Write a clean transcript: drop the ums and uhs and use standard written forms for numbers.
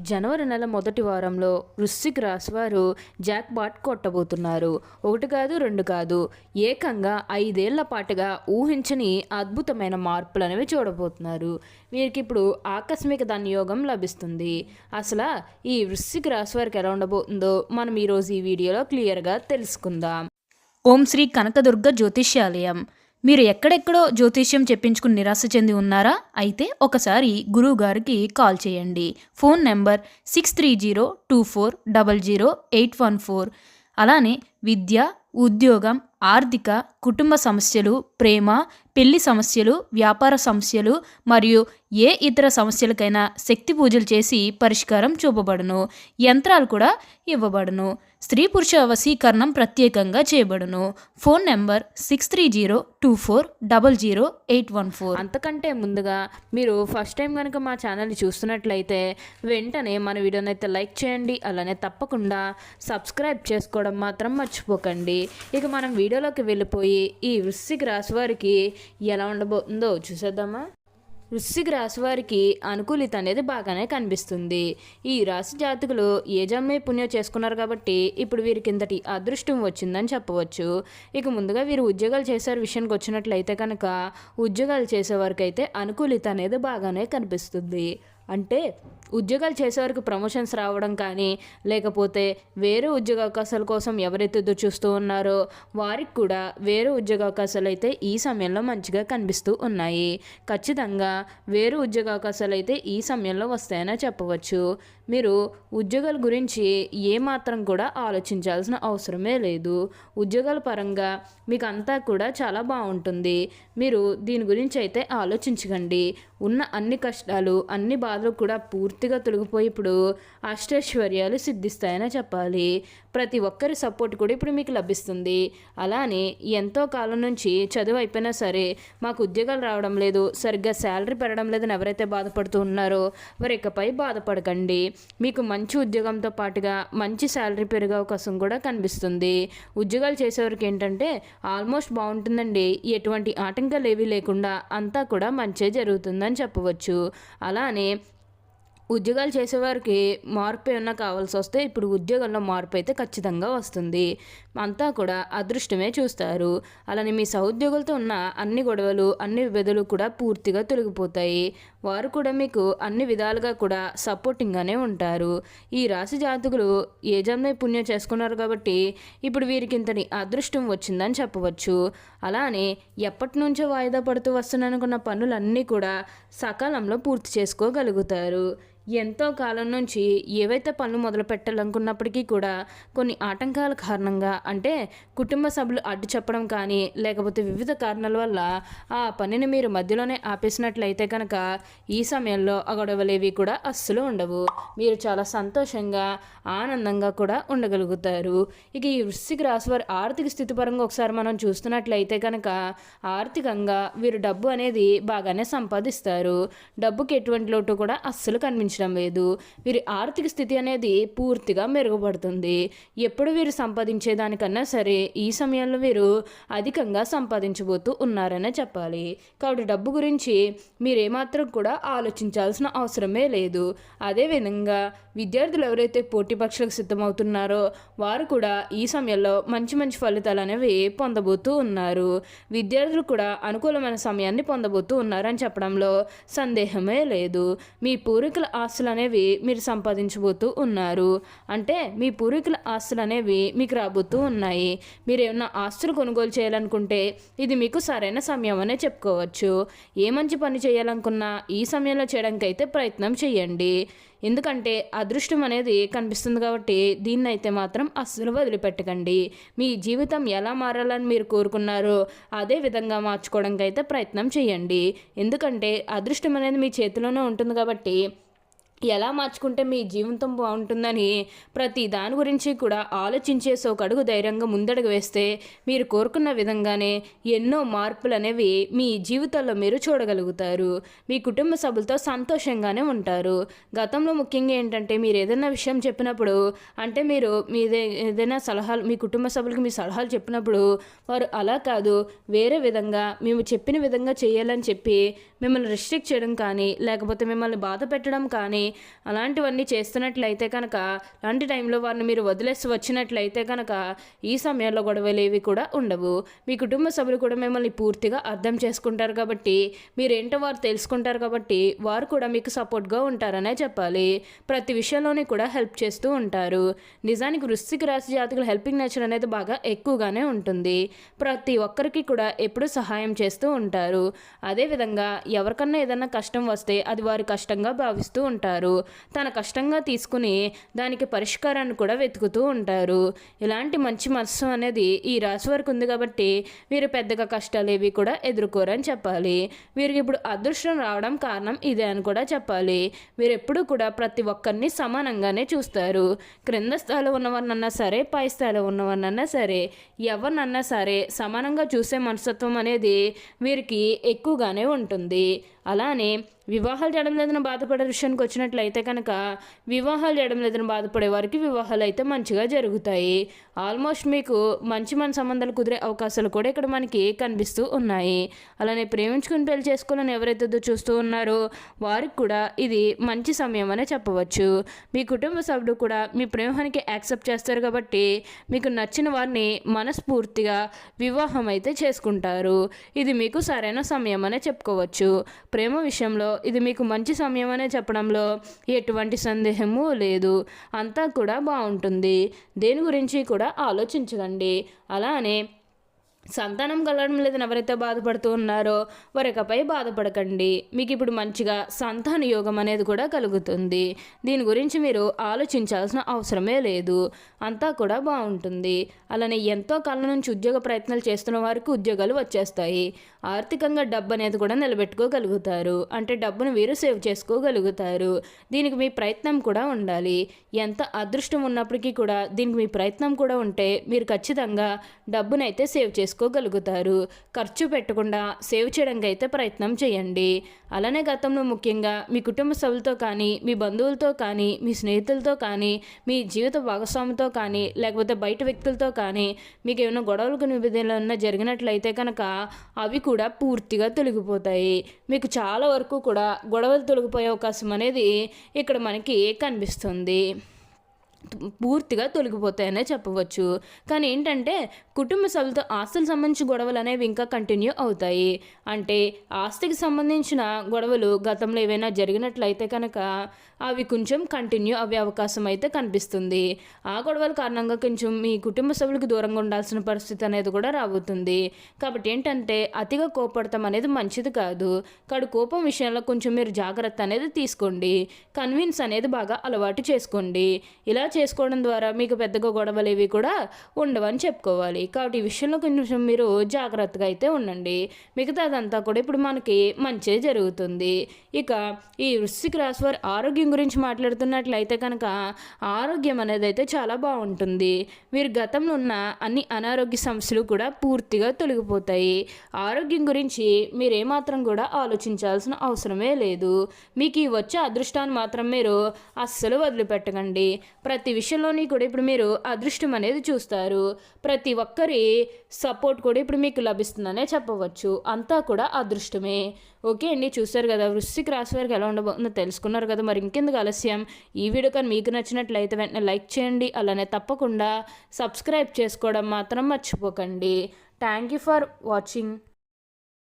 జనవరి నెల మొదటి వారంలో వృశ్చిక రాశి వారు జాక్ బాట్ కొట్టబోతున్నారు. ఒకటి కాదు, రెండు కాదు, ఏకంగా 5 ఏళ్ల పాటుగా ఊహించని అద్భుతమైన మార్పులు అనేవి చూడబోతున్నారు. వీరికి ఇప్పుడు ఆకస్మిక ధనయోగం లభిస్తుంది. అసలు ఈ వృశ్చిక రాశి వారికి ఎలా ఉండబోతుందో మనం ఈరోజు ఈ వీడియోలో క్లియర్గా తెలుసుకుందాం. ఓం శ్రీ కనకదుర్గ జ్యోతిష్యాలయం. మీరు ఎక్కడెక్కడో జ్యోతిష్యం చెప్పించుకుని నిరాశ చెంది ఉన్నారా? అయితే ఒకసారి గురువు గారికి కాల్ చేయండి. Phone number 6302400814. అలానే విద్య, ఉద్యోగం, ఆర్థిక, కుటుంబ సమస్యలు, ప్రేమ, పెళ్లి సమస్యలు, వ్యాపార సమస్యలు మరియు ఏ ఇతర సమస్యలకైనా శక్తి పూజలు చేసి పరిష్కారం చూపబడును. యంత్రాలు కూడా ఇవ్వబడును. స్త్రీ పురుష వశీకరణం ప్రత్యేకంగా చేయబడును. Phone number 6302400814. అంతకంటే ముందుగా మీరు ఫస్ట్ టైం కనుక మా ఛానల్ని చూస్తున్నట్లయితే వెంటనే మన వీడియోని అయితే లైక్ చేయండి. అలానే తప్పకుండా సబ్స్క్రైబ్ చేసుకోవడం మాత్రం మర్చిపోకండి. ఇక మనం వీడియోలోకి వెళ్ళిపోయి ఈ వృశ్చిక రాశి వారికి ఎలా ఉండబోతుందో చూసేద్దామా. వృశ్చిక రాశి వారికి అనుకూలిత అనేది బాగానే కనిపిస్తుంది. ఈ రాశి జాతకులు ఏ జన్మే పుణ్యం చేసుకున్నారు కాబట్టి ఇప్పుడు వీరికి ఇంతటి అదృష్టం వచ్చిందని చెప్పవచ్చు. ఇక ముందుగా వీరు ఉద్యోగాలు చేసే విషయానికి వచ్చినట్లయితే కనుక ఉద్యోగాలు చేసేవారికి అయితే అనుకూలిత అనేది బాగానే కనిపిస్తుంది. అంటే ఉద్యోగాలు చేసేవారికి ప్రమోషన్స్ రావడం కానీ, లేకపోతే వేరే ఉద్యోగ అవకాశాల కోసం ఎవరైతే ఎదురు చూస్తూ ఉన్నారో వారికి కూడా వేరే ఉద్యోగ అవకాశాలు అయితే ఈ సమయంలో మంచిగా కనిపిస్తూ ఉన్నాయి. ఖచ్చితంగా వేరే ఉద్యోగ అవకాశాలు అయితే ఈ సమయంలో వస్తాయని చెప్పవచ్చు. మీరు ఉద్యోగాల గురించి ఏమాత్రం కూడా ఆలోచించాల్సిన అవసరమే లేదు. ఉద్యోగాల పరంగా మీకు అంతా కూడా చాలా బాగుంటుంది. మీరు దీని గురించి అయితే ఆలోచించకండి. ఉన్న అన్ని కష్టాలు, అన్ని బాధలు కూడా పూర్తిగా తొలగిపోయి ఇప్పుడు అష్టైశ్వర్యాలు సిద్ధిస్తాయని చెప్పాలి. ప్రతి ఒక్కరి సపోర్ట్ కూడా ఇప్పుడు మీకు లభిస్తుంది. అలానే ఎంతో కాలం నుంచి చదువు అయిపోయినా సరే మాకు ఉద్యోగాలు రావడం లేదు, సరిగ్గా శాలరీ పెరగడం లేదని ఎవరైతే బాధపడుతూ ఉన్నారో వారు ఇకపై బాధపడకండి. మీకు మంచి ఉద్యోగంతో పాటుగా మంచి శాలరీ పెరిగే అవకాశం కూడా కనిపిస్తుంది. ఉద్యోగాలు చేసేవారికి ఏంటంటే ఆల్మోస్ట్ బాగుంటుందండి. ఎటువంటి ఆటంకాలు ఏవీ లేకుండా అంతా కూడా మంచి జరుగుతుందని చెప్పవచ్చు. అలానే ఉద్యోగాలు చేసేవారికి మార్పు ఏమన్నా కావాల్సి వస్తే ఇప్పుడు ఉద్యోగంలో మార్పు అయితే ఖచ్చితంగా వస్తుంది. అంతా కూడా అదృష్టమే చూస్తారు. అలానే మీ సహోద్యోగులతో ఉన్న అన్ని గొడవలు, అన్ని విభేదాలు కూడా పూర్తిగా తొలగిపోతాయి. వారు కూడా మీకు అన్ని విధాలుగా కూడా సపోర్టింగ్గానే ఉంటారు. ఈ రాశి జాతకులు ఏ జన్మే పుణ్యం చేసుకున్నారు కాబట్టి ఇప్పుడు వీరికి ఇంతటి అదృష్టం వచ్చిందని చెప్పవచ్చు. అలానే ఎప్పటి నుంచో వాయిదా పడుతూ వస్తున్నానుకున్న పనులన్నీ కూడా సకాలంలో పూర్తి చేసుకోగలుగుతారు. ఎంతో కాలం నుంచి ఏవైతే పనులు మొదలు పెట్టాలనుకున్నప్పటికీ కూడా కొన్ని ఆటంకాల కారణంగా, అంటే కుటుంబ సభ్యులు అడ్డు చెప్పడం కానీ, లేకపోతే వివిధ కారణాల వల్ల ఆ పనిని మీరు మధ్యలోనే ఆపేసినట్లయితే కనుక ఈ సమయంలో ఆ గొడవలేవి కూడా అస్సలు ఉండవు. మీరు చాలా సంతోషంగా, ఆనందంగా కూడా ఉండగలుగుతారు. ఇక ఈ వృశ్చిక రాశి వారి ఆర్థిక స్థితి పరంగా ఒకసారి మనం చూస్తున్నట్లయితే కనుక ఆర్థికంగా వీరు డబ్బు అనేది బాగానే సంపాదిస్తారు. డబ్బుకి ఎటువంటి లోటు కూడా అస్సలు కనిపించదు లేదు. వీరి ఆర్థిక స్థితి అనేది పూర్తిగా మెరుగుపడుతుంది. ఎప్పుడు వీరు సంపాదించేదానికన్నా సరే ఈ సమయంలో వీరు అధికంగా సంపాదించబోతూ ఉన్నారనే చెప్పాలి. కాబట్టి డబ్బు గురించి మీరేమాత్రం కూడా ఆలోచించాల్సిన అవసరమే లేదు. అదేవిధంగా విద్యార్థులు ఎవరైతే పోటీ పరీక్షలకు సిద్ధమవుతున్నారో వారు కూడా ఈ సమయంలో మంచి మంచి ఫలితాలు అనేవి పొందబోతూ ఉన్నారు. విద్యార్థులు కూడా అనుకూలమైన సమయాన్ని పొందబోతూ ఉన్నారని చెప్పడంలో సందేహమే లేదు. మీ పూర్వీకుల ఆస్తులు అనేవి మీరు సంపాదించబోతూ ఉన్నారు. అంటే మీ పూర్వీకుల ఆస్తులు అనేవి మీకు రాబోతూ ఉన్నాయి. మీరు ఏమన్నా ఆస్తులు కొనుగోలు చేయాలనుకుంటే ఇది మీకు సరైన సమయం అనే చెప్పుకోవచ్చు. ఏ మంచి పని చేయాలనుకున్నా ఈ సమయంలో చేయడానికి అయితే ప్రయత్నం చేయండి. ఎందుకంటే అదృష్టం అనేది కనిపిస్తుంది కాబట్టి దీన్ని అయితే మాత్రం అస్సలు వదిలిపెట్టకండి. మీ జీవితం ఎలా మారాలని మీరు కోరుకున్నారో అదే విధంగా మార్చుకోవడానికి అయితే ప్రయత్నం చేయండి. ఎందుకంటే అదృష్టం అనేది మీ చేతిలోనే ఉంటుంది కాబట్టి ఎలా మార్చుకుంటే మీ జీవితం బాగుంటుందని ప్రతి దాని గురించి కూడా ఆలోచించేసి ఒక అడుగు ధైర్యంగా ముందడుగు వేస్తే మీరు కోరుకున్న విధంగానే ఎన్నో మార్పులు అనేవి మీ జీవితంలో మీరు చూడగలుగుతారు. మీ కుటుంబ సభ్యులతో సంతోషంగానే ఉంటారు. గతంలో ముఖ్యంగా ఏంటంటే మీరు ఏదైనా విషయం చెప్పినప్పుడు, అంటే మీరు ఏదైనా సలహాలు మీ కుటుంబ సభ్యులకు మీ సలహాలు చెప్పినప్పుడు వారు అలా కాదు వేరే విధంగా మేము చెప్పిన విధంగా చేయాలని చెప్పి మిమ్మల్ని రిస్ట్రిక్ట్ చేయడం కానీ, లేకపోతే మిమ్మల్ని బాధ పెట్టడం కానీ అలాంటివన్నీ చేస్తున్నట్లయితే కనుక అలాంటి టైంలో వారిని మీరు వదిలేసి వచ్చినట్లయితే కనుక ఈ సమయంలో గొడవలేవి కూడా ఉండవు. మీ కుటుంబ సభ్యులు కూడా మిమ్మల్ని పూర్తిగా అర్థం చేసుకుంటారు కాబట్టి, మీరేంటో వారు తెలుసుకుంటారు కాబట్టి వారు కూడా మీకు సపోర్ట్గా ఉంటారనే చెప్పాలి. ప్రతి విషయంలోని కూడా హెల్ప్ చేస్తూ ఉంటారు. నిజానికి వృశ్చిక రాశి జాతకులు హెల్పింగ్ నేచర్ అనేది బాగా ఎక్కువగానే ఉంటుంది. ప్రతి ఒక్కరికి కూడా ఎప్పుడూ సహాయం చేస్తూ ఉంటారు. అదేవిధంగా ఎవరికన్నా ఏదన్నా కష్టం వస్తే అది వారి కష్టంగా భావిస్తూ ఉంటారు. తన కష్టంగా తీసుకుని దానికి పరిష్కారాన్ని కూడా వెతుకుతూ ఉంటారు. ఇలాంటి మంచి మనసు అనేది ఈ రాశి వారికి ఉంది కాబట్టి వీరు పెద్దగా కష్టాలు ఏవి కూడా ఎదుర్కోరని చెప్పాలి. వీరికి ఇప్పుడు అదృష్టం రావడం కారణం ఇదే అని కూడా చెప్పాలి. వీరు ఎప్పుడూ కూడా ప్రతి ఒక్కరిని సమానంగానే చూస్తారు. క్రింద స్థాయిలో ఉన్నవారినన్నా సరే, పై స్థాయిలో ఉన్నవారినన్నా సరే, ఎవరినన్నా సరే సమానంగా చూసే మనస్తత్వం అనేది వీరికి ఎక్కువగానే ఉంటుంది. అలానే వివాహాలు చేయడం లేదని బాధపడే విషయానికి వచ్చినట్లయితే కనుక వివాహాలు చేయడం లేదని బాధపడే వారికి వివాహాలు అయితే మంచిగా జరుగుతాయి. ఆల్మోస్ట్ మీకు మంచి మన సంబంధాలు కుదిరే అవకాశాలు కూడా ఇక్కడ మనకి కనిపిస్తూ ఉన్నాయి. అలానే ప్రేమించుకుని పెళ్లి చేసుకోవాలని ఎవరైతే చూస్తూ ఉన్నారో వారికి కూడా ఇది మంచి సమయం అనే చెప్పవచ్చు. మీ కుటుంబ సభ్యులు కూడా మీ ప్రేమానికి యాక్సెప్ట్ చేస్తారు కాబట్టి మీకు నచ్చిన వారిని మనస్ఫూర్తిగా వివాహం అయితే చేసుకుంటారు. ఇది మీకు సరైన సమయం అనే చెప్పుకోవచ్చు. ప్రేమ విషయంలో ఇది మీకు మంచి సమయం అనే చెప్పడంలో ఎటువంటి సందేహము లేదు. అంతా కూడా బాగుంటుంది. దేని గురించి కూడా ఆలోచించకండి. అలానే సంతానం కలగడం లేదని ఎవరైతే బాధపడుతూ ఉన్నారో వారికపై బాధపడకండి. మీకు ఇప్పుడు మంచిగా సంతాన యోగం అనేది కూడా కలుగుతుంది. దీని గురించి మీరు ఆలోచించాల్సిన అవసరమే లేదు. అంతా కూడా బాగుంటుంది. అలానే ఎంతో కాలం నుంచి ఉద్యోగ ప్రయత్నాలు చేస్తున్న వారికి ఉద్యోగాలు వచ్చేస్తాయి. ఆర్థికంగా డబ్బు అనేది కూడా నిలబెట్టుకోగలుగుతారు. అంటే డబ్బును వీరు సేవ్ చేసుకోగలుగుతారు. దీనికి మీ ప్రయత్నం కూడా ఉండాలి. ఎంత అదృష్టం ఉన్నప్పటికీ కూడా దీనికి మీ ప్రయత్నం కూడా ఉంటే మీరు ఖచ్చితంగా డబ్బునైతే సేవ్ చేసుకోగలుగుతారు. ఖర్చు పెట్టకుండా సేవ్ చేయడానికి అయితే ప్రయత్నం చేయండి. అలానే గతంలో ముఖ్యంగా మీ కుటుంబ సభ్యులతో కానీ, మీ బంధువులతో కానీ, మీ స్నేహితులతో కానీ, మీ జీవిత భాగస్వామితో కానీ, లేకపోతే బయట వ్యక్తులతో కానీ మీకు ఏమైనా గొడవలకు నివేదన జరిగినట్లయితే కనుక అవి కూడా పూర్తిగా తొలగిపోతాయి. మీకు చాలా వరకు కూడా గొడవలు తొలగిపోయే అవకాశం అనేది ఇక్కడ మనకి కనిపిస్తుంది. పూర్తిగా తొలగిపోతాయనే చెప్పవచ్చు. కానీ ఏంటంటే కుటుంబ సభ్యులతో ఆస్తులకు సంబంధించిన గొడవలు అనేవి ఇంకా కంటిన్యూ అవుతాయి. అంటే ఆస్తికి సంబంధించిన గొడవలు గతంలో ఏవైనా జరిగినట్లయితే కనుక అవి కొంచెం కంటిన్యూ అవ్వే అవకాశం అయితే కనిపిస్తుంది. ఆ గొడవల కారణంగా కొంచెం మీ కుటుంబ సభ్యులకు దూరంగా ఉండాల్సిన పరిస్థితి అనేది కూడా రాబోతుంది. కాబట్టి ఏంటంటే అతిగా కోపడటం అనేది మంచిది కాదు. కోపం విషయంలో కొంచెం మీరు జాగ్రత్త అనేది తీసుకోండి. కన్విన్స్ అనేది బాగా అలవాటు చేసుకోండి. ఇలా చేసుకోవడం ద్వారా మీకు పెద్దగా గొడవలు ఏవి కూడా ఉండవని చెప్పుకోవాలి. కాబట్టి ఈ విషయంలో కొంచెం మీరు జాగ్రత్తగా అయితే ఉండండి. మిగతాదంతా కూడా ఇప్పుడు మనకి మంచి జరుగుతుంది. ఇక ఈ వృశ్చిక రాశి వారి ఆరోగ్యం గురించి మాట్లాడుతున్నట్లయితే కనుక ఆరోగ్యం అనేది అయితే చాలా బాగుంటుంది. మీరు గతంలో ఉన్న అన్ని అనారోగ్య సమస్యలు కూడా పూర్తిగా తొలగిపోతాయి. ఆరోగ్యం గురించి మీరు ఏమాత్రం కూడా ఆలోచించాల్సిన అవసరమే లేదు. మీకు ఈ వచ్చే అదృష్టాన్ని మాత్రం మీరు అస్సలు వదిలిపెట్టకండి. ప్రతి విషయంలోని కూడా ఇప్పుడు మీరు అదృష్టం అనేది చూస్తారు. ప్రతి ఒక్కరి సపోర్ట్ కూడా ఇప్పుడు మీకు లభిస్తుందనే చెప్పవచ్చు. అంతా కూడా అదృష్టమే. ఓకే అండి, చూసారు కదా వృశ్చిక రాశి వారికి ఎలా ఉండబోతుందో తెలుసుకున్నారు కదా. మరి ఇంకెందుకు ఆలస్యం, ఈ వీడియో కానీ మీకు నచ్చినట్లయితే వెంటనే లైక్ చేయండి. అలానే తప్పకుండా సబ్స్క్రైబ్ చేసుకోవడం మాత్రం మర్చిపోకండి. Thank you for watching.